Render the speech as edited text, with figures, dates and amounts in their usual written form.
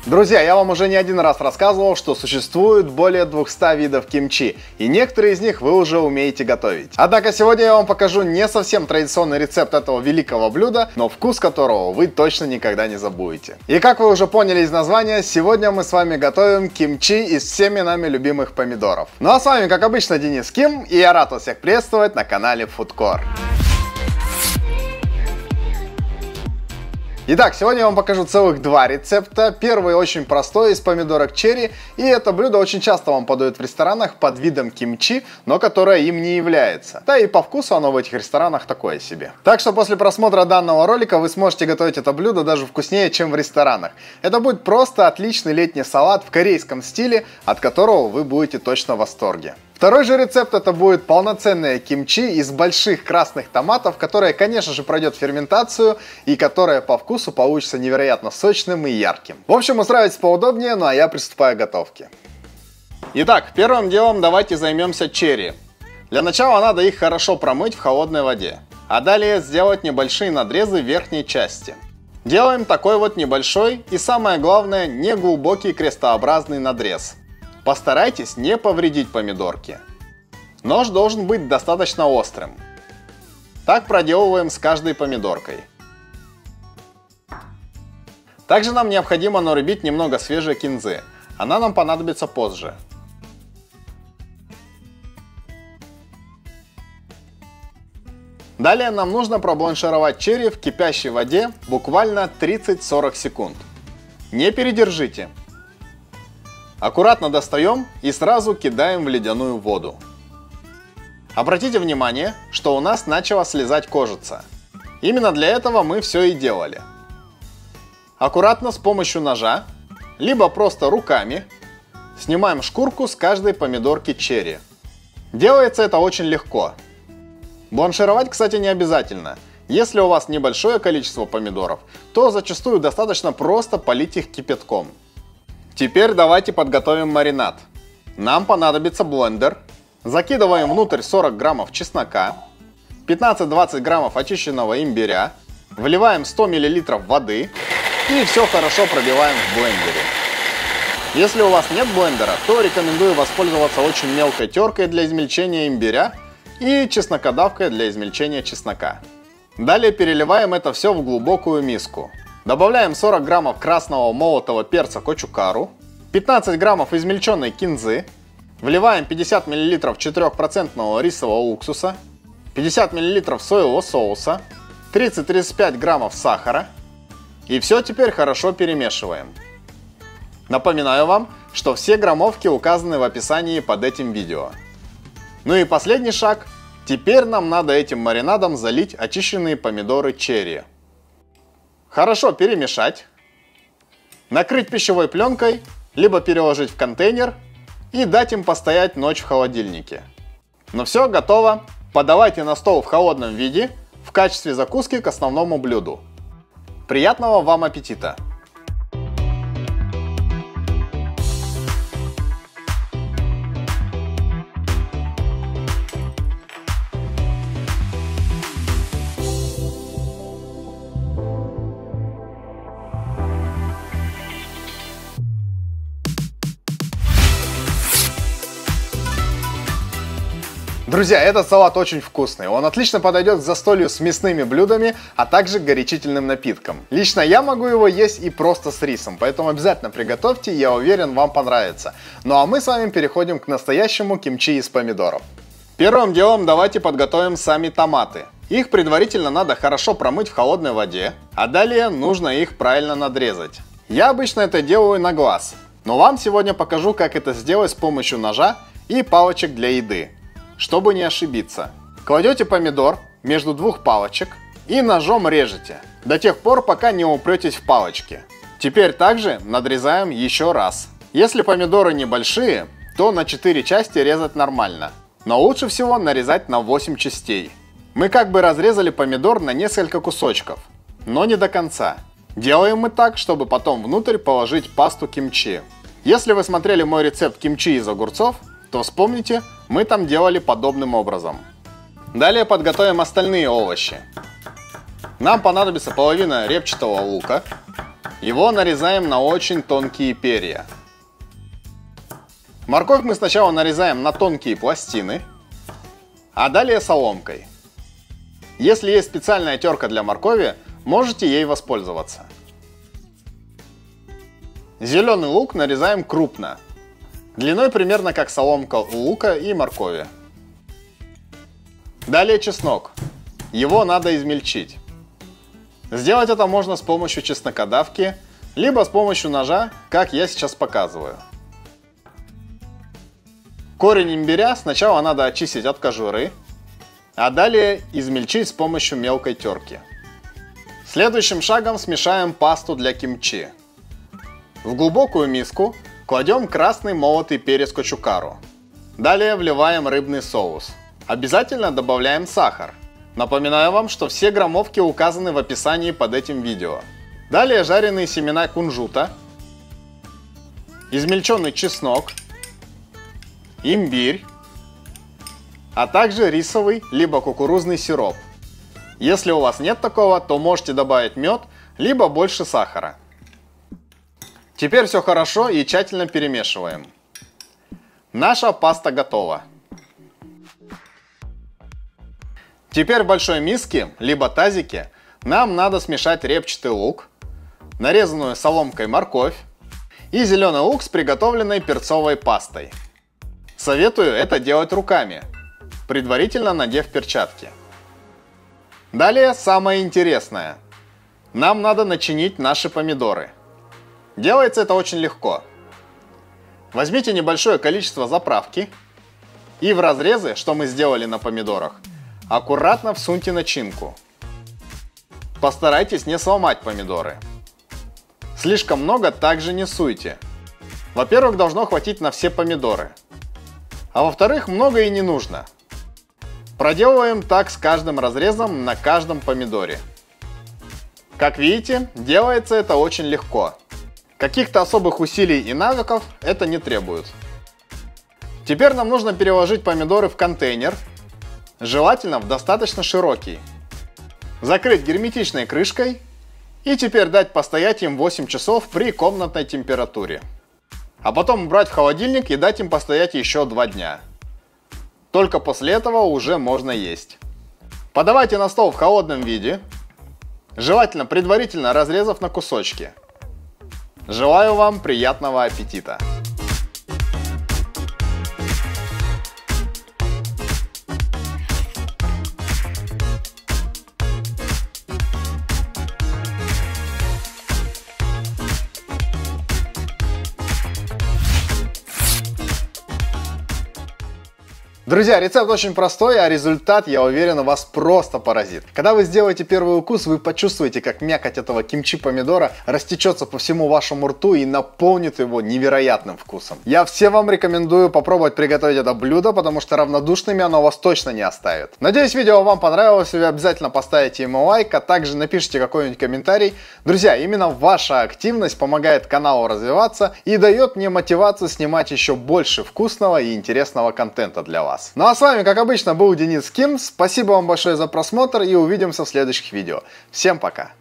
Друзья, я вам уже не один раз рассказывал, что существует более 200 видов кимчи, и некоторые из них вы уже умеете готовить. Однако сегодня я вам покажу не совсем традиционный рецепт этого великого блюда, но вкус которого вы точно никогда не забудете. И как вы уже поняли из названия, сегодня мы с вами готовим кимчи из всеми нами любимых помидоров. Ну а с вами, как обычно, Денис Ким, и я рад вас всех приветствовать на канале Foodcore. Итак, сегодня я вам покажу целых два рецепта. Первый очень простой, из помидорок черри, и это блюдо очень часто вам подают в ресторанах под видом кимчи, но которое им не является. Да и по вкусу оно в этих ресторанах такое себе. Так что после просмотра данного ролика вы сможете готовить это блюдо даже вкуснее, чем в ресторанах. Это будет просто отличный летний салат в корейском стиле, от которого вы будете точно в восторге. Второй же рецепт это будет полноценное кимчи из больших красных томатов, которое, конечно же, пройдет ферментацию и которое по вкусу получится невероятно сочным и ярким. В общем, устраивайтесь поудобнее, ну а я приступаю к готовке. Итак, первым делом давайте займемся черри. Для начала надо их хорошо промыть в холодной воде, а далее сделать небольшие надрезы верхней части. Делаем такой вот небольшой и, самое главное, неглубокий крестообразный надрез. Постарайтесь не повредить помидорки. Нож должен быть достаточно острым. Так проделываем с каждой помидоркой. Также нам необходимо нарубить немного свежей кинзы. Она нам понадобится позже. Далее нам нужно пробланшировать черри в кипящей воде буквально 30-40 секунд. Не передержите. Аккуратно достаем и сразу кидаем в ледяную воду. Обратите внимание, что у нас начала слезать кожица. Именно для этого мы все и делали. Аккуратно с помощью ножа, либо просто руками, снимаем шкурку с каждой помидорки черри. Делается это очень легко. Бланшировать, кстати, не обязательно. Если у вас небольшое количество помидоров, то зачастую достаточно просто полить их кипятком. Теперь давайте подготовим маринад. Нам понадобится блендер. Закидываем внутрь 40 граммов чеснока, 15-20 граммов очищенного имбиря, вливаем 100 мл воды и все хорошо пробиваем в блендере. Если у вас нет блендера, то рекомендую воспользоваться очень мелкой теркой для измельчения имбиря и чеснокодавкой для измельчения чеснока. Далее переливаем это все в глубокую миску. Добавляем 40 граммов красного молотого перца кочукару, 15 граммов измельченной кинзы, вливаем 50 мл 4% рисового уксуса, 50 мл соевого соуса, 30-35 граммов сахара и все теперь хорошо перемешиваем. Напоминаю вам, что все граммовки указаны в описании под этим видео. Ну и последний шаг. Теперь нам надо этим маринадом залить очищенные помидоры черри. Хорошо перемешать, накрыть пищевой пленкой, либо переложить в контейнер и дать им постоять ночь в холодильнике. Ну все, готово. Подавайте на стол в холодном виде в качестве закуски к основному блюду. Приятного вам аппетита! Друзья, этот салат очень вкусный, он отлично подойдет к застолью с мясными блюдами, а также к горячительным напиткам. Лично я могу его есть и просто с рисом, поэтому обязательно приготовьте, я уверен, вам понравится. Ну а мы с вами переходим к настоящему кимчи из помидоров. Первым делом давайте подготовим сами томаты. Их предварительно надо хорошо промыть в холодной воде, а далее нужно их правильно надрезать. Я обычно это делаю на глаз, но вам сегодня покажу, как это сделать с помощью ножа и палочек для еды. Чтобы не ошибиться, кладете помидор между двух палочек и ножом режете, до тех пор, пока не упретесь в палочки. Теперь также надрезаем еще раз. Если помидоры небольшие, то на 4 части резать нормально, но лучше всего нарезать на 8 частей. Мы как бы разрезали помидор на несколько кусочков, но не до конца. Делаем мы так, чтобы потом внутрь положить пасту кимчи. Если вы смотрели мой рецепт кимчи из огурцов, то вспомните, мы там делали подобным образом. Далее подготовим остальные овощи. Нам понадобится половина репчатого лука, Его нарезаем на очень тонкие перья. Морковь мы сначала нарезаем на тонкие пластины, а далее соломкой. Если есть специальная терка для моркови, можете ей воспользоваться. Зеленый лук нарезаем крупно, длиной примерно как соломка у лука и моркови. Далее чеснок. Его надо измельчить. Сделать это можно с помощью чеснокодавки, либо с помощью ножа, как я сейчас показываю. Корень имбиря сначала надо очистить от кожуры, а далее измельчить с помощью мелкой терки. Следующим шагом смешаем пасту для кимчи. В глубокую миску кладем красный молотый перец кочукару. Далее вливаем рыбный соус. Обязательно добавляем сахар. Напоминаю вам, что все граммовки указаны в описании под этим видео. Далее жареные семена кунжута, измельченный чеснок, имбирь, а также рисовый либо кукурузный сироп. Если у вас нет такого, то можете добавить мед, либо больше сахара. Теперь все хорошо и тщательно перемешиваем. Наша паста готова. Теперь в большой миске, либо тазике, нам надо смешать репчатый лук, нарезанную соломкой морковь и зеленый лук с приготовленной перцовой пастой. Советую это делать руками, предварительно надев перчатки. Далее самое интересное. Нам надо начинить наши помидоры. Делается это очень легко. Возьмите небольшое количество заправки и в разрезы, что мы сделали на помидорах, аккуратно всуньте начинку. Постарайтесь не сломать помидоры. Слишком много также не суйте. Во-первых, должно хватить на все помидоры. А во-вторых, много и не нужно. Проделываем так с каждым разрезом на каждом помидоре. Как видите, делается это очень легко. Каких-то особых усилий и навыков это не требует. Теперь нам нужно переложить помидоры в контейнер, желательно в достаточно широкий. Закрыть герметичной крышкой и теперь дать постоять им 8 часов при комнатной температуре. А потом убрать в холодильник и дать им постоять еще 2 дня. Только после этого уже можно есть. Подавайте на стол в холодном виде, желательно предварительно разрезав на кусочки. Желаю вам приятного аппетита! Друзья, рецепт очень простой, а результат, я уверен, вас просто поразит. Когда вы сделаете первый укус, вы почувствуете, как мякоть этого кимчи помидора растечется по всему вашему рту и наполнит его невероятным вкусом. Я всем вам рекомендую попробовать приготовить это блюдо, потому что равнодушными оно вас точно не оставит. Надеюсь, видео вам понравилось, вы обязательно поставите ему лайк, а также напишите какой-нибудь комментарий. Друзья, именно ваша активность помогает каналу развиваться и дает мне мотивацию снимать еще больше вкусного и интересного контента для вас. Ну а с вами, как обычно, был Денис Ким. Спасибо вам большое за просмотр и увидимся в следующих видео. Всем пока!